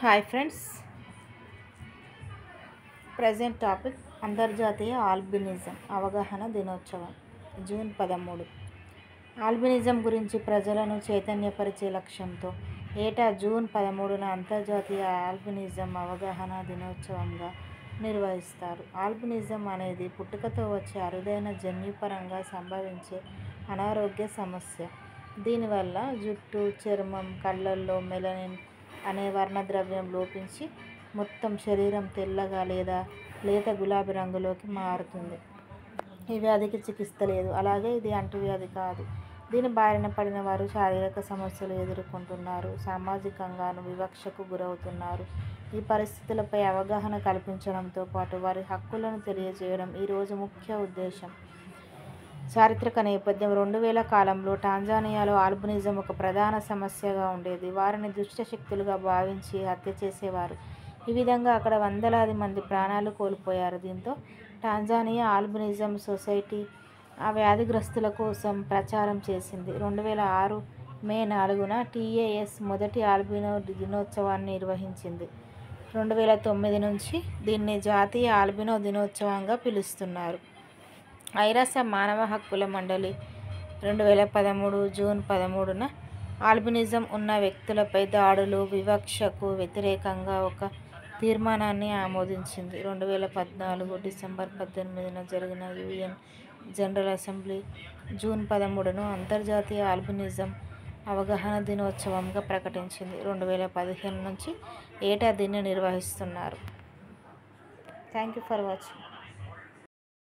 Hi friends, present topic అంతర్జాతీయ albinism అవగాహన దినోత్సవం జూన్ 13. ఆల్బినిజం గురించి ప్రజలను చైతన్యపరిచే లక్ష్యంతో ఏటా జూన్ 13న అంతర్జాతీయ ఆల్బినిజం అవగాహన దినోత్సవంగా నిర్వహిస్తారు. ఆల్బినిజం అనేది పుట్టుకతో వచ్చే అరుదైన జన్యుపరంగా సంభవించే అనారోగ్య సమస్య. దీనివల్ల జుట్టు, చర్మం, కళ్ళల్లో మెలనిన్ అనే వర్ణద్రవ్యం లోపించి మొత్తం శరీరం తెల్లగా లేదా లేత గులాబీ రంగులోకి మారుతుంది. ఈ వ్యాధికి చికిత్స లేదు. అలాగే ఇది అంటువ్యాధి కాదు. దీని బారిన పడిన వారు శారీరక సమస్యలు ఎదుర్కొంటున్నారు, సామాజికంగాను వివక్షకు గురవుతున్నారు. ఈ పరిస్థితులపై అవగాహన కల్పించడంతో పాటు వారి హక్కులను తెలియజేయడం ఈరోజు ముఖ్య ఉద్దేశం. చారిత్రక నేపథ్యం 2000 కాలంలో టాంజానియాలో ఆల్బినిజం ఒక ప్రధాన సమస్యగా ఉండేది. వారిని దుష్ట శక్తులుగా భావించి హత్య చేసేవారు. ఈ విధంగా అక్కడ వందలాది మంది ప్రాణాలు కోల్పోయారు. దీంతో టాంజానియా ఆల్బినిజం సొసైటీ ఆ వ్యాధిగ్రస్తుల కోసం ప్రచారం చేసింది. 2006 మే 4న టీఏఎస్ మొదటి ఆల్బినో దినోత్సవాన్ని నిర్వహించింది. 2009 నుంచి దీన్ని జాతీయ ఆల్బినో దినోత్సవంగా పిలుస్తున్నారు. ఐరాస మానవ హక్కుల మండలి 2013 జూన్ 13న ఆల్బినిజం ఉన్న వ్యక్తులపై దాడులు, వివక్షకు వ్యతిరేకంగా ఒక తీర్మానాన్ని ఆమోదించింది. 2014 డిసెంబర్ 18న జరిగిన యుఎన్ జనరల్ అసెంబ్లీ జూన్ 13ను అంతర్జాతీయ ఆల్బినిజం అవగాహన దినోత్సవంగా ప్రకటించింది. 2015 నుంచి ఏటా దీన్ని నిర్వహిస్తున్నారు. Thank you for watching.